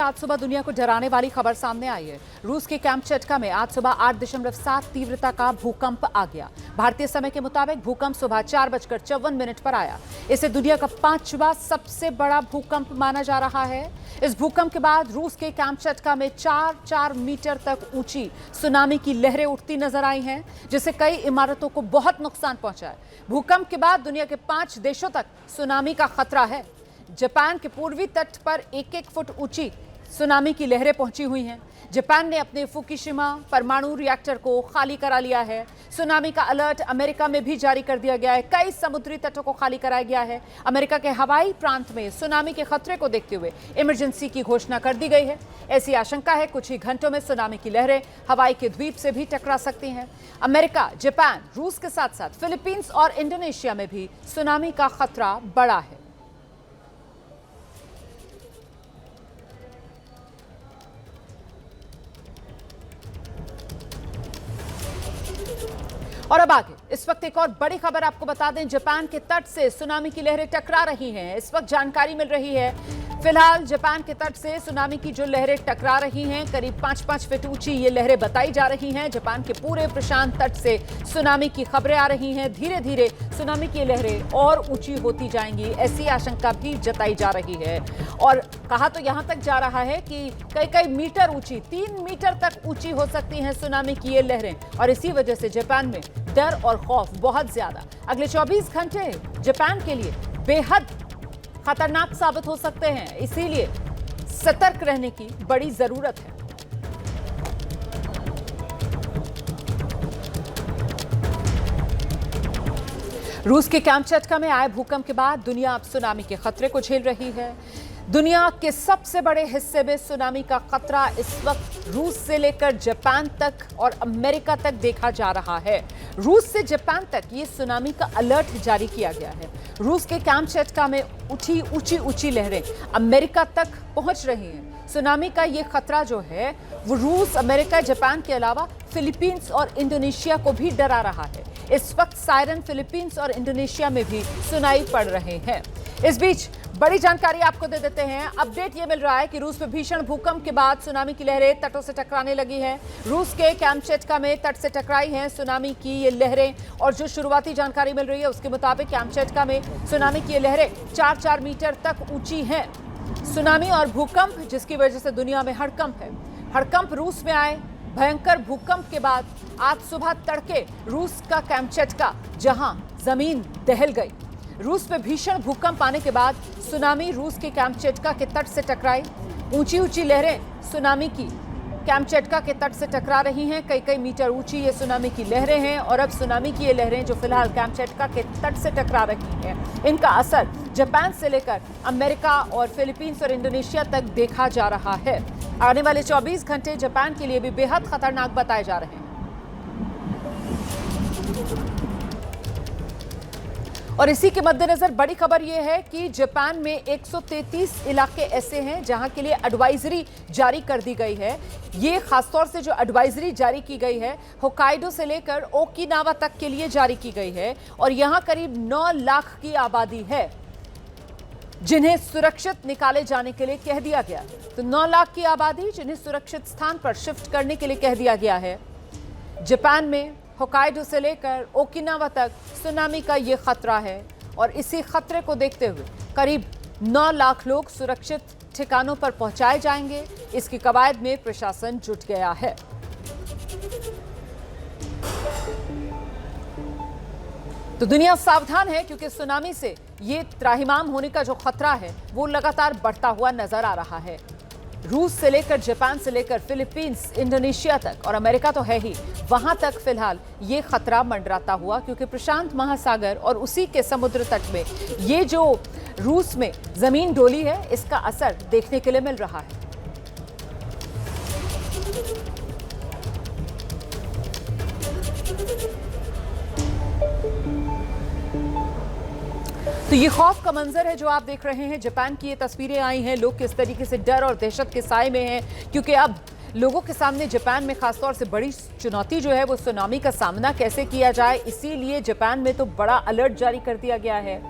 आज सुबह दुनिया को डराने वाली खबर सामने आई है। रूस के कैम्चटका में आज सुबह 8.7 तीव्रता का भूकंप आ गया। भारतीय समय के मुताबिक भूकंप सुबह 4:54 पर आया। इसे दुनिया का 5वां सबसे बड़ा भूकंप माना जा रहा है। इस भूकंप के बाद रूस के कैम्चटका में 4 मीटर तक ऊंची सुनामी की लहरें उठती नजर आई हैं, जिससे कई इमारतों को बहुत नुकसान पहुंचा है। भूकंप के बाद दुनिया के 5 देशों तक सुनामी का खतरा है। जापान के पूर्वी तट पर 1-1 फुट ऊंची सुनामी की लहरें पहुंची हुई हैं। जापान ने अपने फुकुशिमा परमाणु रिएक्टर को खाली करा लिया है। सुनामी का अलर्ट अमेरिका में भी जारी कर दिया गया है। कई समुद्री तटों को खाली कराया गया है। अमेरिका के हवाई प्रांत में सुनामी के खतरे को देखते हुए इमरजेंसी की घोषणा कर दी गई है। ऐसी आशंका है कुछ ही घंटों में सुनामी की लहरें हवाई के द्वीप से भी टकरा सकती हैं। अमेरिका, जापान, रूस के साथ साथ फिलीपींस और इंडोनेशिया में भी सुनामी का खतरा बढ़ा है। और अब आगे इस वक्त एक और बड़ी खबर आपको बता दें। जापान के तट से सुनामी की लहरें टकरा रही हैं। इस वक्त जानकारी मिल रही है, फिलहाल जापान के तट से सुनामी की जो लहरें टकरा रही हैं, करीब 5-5 फीट ऊंची ये लहरें बताई जा रही हैं। जापान के पूरे प्रशांत तट से सुनामी की खबरें आ रही हैं। धीरे धीरे सुनामी की लहरें और ऊंची होती जाएंगी, ऐसी आशंका भी जताई जा रही है। और कहा तो यहां तक जा रहा है कि कई मीटर ऊंची, 3 मीटर तक ऊंची हो सकती हैं सुनामी की ये लहरें। और इसी वजह से जापान में डर और खौफ बहुत ज्यादा। अगले 24 घंटे जापान के लिए बेहद खतरनाक साबित हो सकते हैं, इसीलिए सतर्क रहने की बड़ी जरूरत है। रूस के कैम्चटका में आए भूकंप के बाद दुनिया अब सुनामी के खतरे को झेल रही है। दुनिया के सबसे बड़े हिस्से में सुनामी का खतरा इस वक्त रूस से लेकर जापान तक और अमेरिका तक देखा जा रहा है। रूस से जापान तक ये सुनामी का अलर्ट जारी किया गया है। रूस के कैम्चटका में उठी ऊंची लहरें अमेरिका तक पहुंच रही हैं। सुनामी का ये खतरा जो है वो रूस, अमेरिका, जापान के अलावा फिलीपींस और इंडोनेशिया को भी डरा रहा है। इस वक्त सायरन फिलीपींस और इंडोनेशिया में भी सुनाई पड़ रहे हैं। इस बीच बड़ी जानकारी आपको दे देते हैं। अपडेट ये मिल रहा है कि रूस में भीषण भूकंप के बाद सुनामी की लहरें तटों से टकराने लगी हैं। रूस के कैम्चटका में तट से टकराई हैं सुनामी की ये लहरें। और जो शुरुआती जानकारी मिल रही है उसके मुताबिक कैम्चटका में सुनामी की ये लहरें 4 मीटर तक ऊंची हैं। सुनामी और भूकंप जिसकी वजह से दुनिया में हड़कंप है। हड़कंप रूस में आए भयंकर भूकंप के बाद आज सुबह तड़के रूस का कैम्चटका, जहां जमीन दहल गई। रूस में भीषण भूकंप आने के बाद सुनामी रूस के कैम्चटका के तट से टकराई। ऊंची लहरें सुनामी की कैम्चटका के तट से टकरा रही हैं। कई मीटर ऊंची ये सुनामी की लहरें हैं। और अब सुनामी की ये लहरें जो फिलहाल कैम्चटका के तट से टकरा रही हैं, इनका असर जापान से लेकर अमेरिका और फिलीपींस और इंडोनेशिया तक देखा जा रहा है। आने वाले 24 घंटे जापान के लिए भी बेहद खतरनाक बताए जा रहे हैं। और इसी के मद्देनजर बड़ी खबर यह है कि जापान में 133 इलाके ऐसे हैं जहां के लिए एडवाइजरी जारी कर दी गई है। ये खासतौर से जो एडवाइजरी जारी की गई है होक्काइडो से लेकर ओकिनावा तक के लिए जारी की गई है। और यहां करीब 9 लाख की आबादी है जिन्हें सुरक्षित निकाले जाने के लिए कह दिया गया है। तो 9 लाख की आबादी जिन्हें सुरक्षित स्थान पर शिफ्ट करने के लिए कह दिया गया है। जापान में होक्काइडो से लेकर ओकिनावा तक सुनामी का ये खतरा है। और इसी खतरे को देखते हुए करीब 9 लाख लोग सुरक्षित ठिकानों पर पहुंचाए जाएंगे। इसकी कवायद में प्रशासन जुट गया है। तो दुनिया सावधान है क्योंकि सुनामी से ये त्राहिमाम होने का जो खतरा है वो लगातार बढ़ता हुआ नजर आ रहा है। रूस से लेकर जापान से लेकर फिलीपींस, इंडोनेशिया तक और अमेरिका तो है ही, वहां तक फिलहाल ये खतरा मंडराता हुआ क्योंकि प्रशांत महासागर और उसी के समुद्र तट में ये जो रूस में जमीन डोली है इसका असर देखने के लिए मिल रहा है। तो ये खौफ का मंजर है जो आप देख रहे हैं। जापान की ये तस्वीरें आई हैं, लोग किस तरीके से डर और दहशत के साए में हैं, क्योंकि अब लोगों के सामने जापान में खासतौर से बड़ी चुनौती जो है वो सुनामी का सामना कैसे किया जाए। इसीलिए जापान में तो बड़ा अलर्ट जारी कर दिया गया है।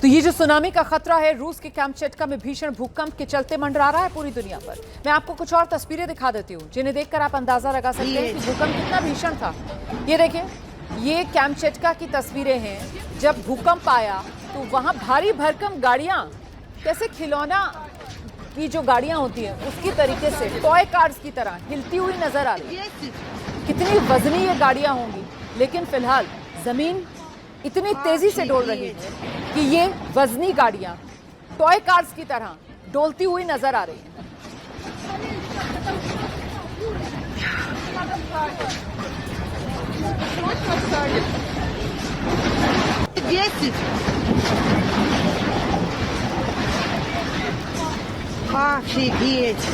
तो ये जो सुनामी का खतरा है रूस के कैम्चेटका में भीषण भूकंप के चलते मंडरा रहा है पूरी दुनिया पर। मैं आपको कुछ और तस्वीरें दिखा देती हूँ जिन्हें देखकर आप अंदाजा लगा सकते हैं कि भूकंप कितना भीषण था। ये देखिए, ये कैम्चेटका की तस्वीरें हैं। जब भूकंप आया तो वहां भारी भरकम गाड़ियां, कैसे खिलौना की जो गाड़ियां होती हैं उसकी तरीके से टॉय कार्स की तरह हिलती हुई नजर आ रही है। कितनी वजनी ये गाड़ियां होंगी, लेकिन फिलहाल जमीन इतनी तेजी से डोल रही है कि ये वजनी गाड़ियां टॉय कार्स की तरह डोलती हुई नजर आ रही हैं। Офигеть!